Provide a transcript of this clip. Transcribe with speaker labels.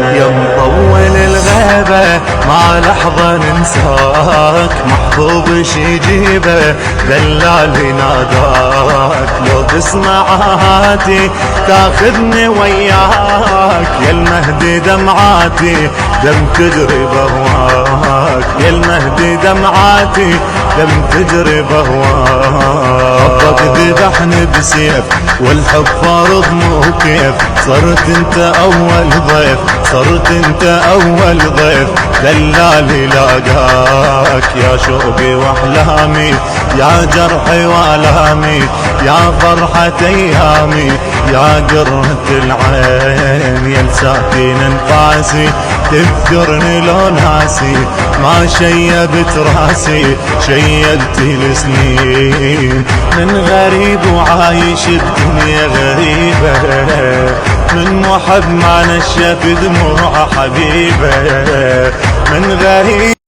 Speaker 1: يا مطول الغيبة ما لحظة ننساك، محبوب شي جيبه دلالي ناداك، لو تسمع هاتي تاخذني وياك، يا المهدي دمعاتي دم تجري بهواك، يا المهدي دمعاتي دم تجري بهواك. ربك ذبحني بسيف والحب فارض مو كيف، صرت انت اول ضيف، صرت انت اول ضيف دلالي لاقاك، يا شوقي واحلامي يا جرحي والامي يا فرحة ايامي يا قرة العين، يا ساكن انفاسي تذكرني لو ناسي، ما شيبت راسي شيلت السنين، من غريب وعايش الدنيا غريبة، من محب ما نشف دموع حبيبه، من غريب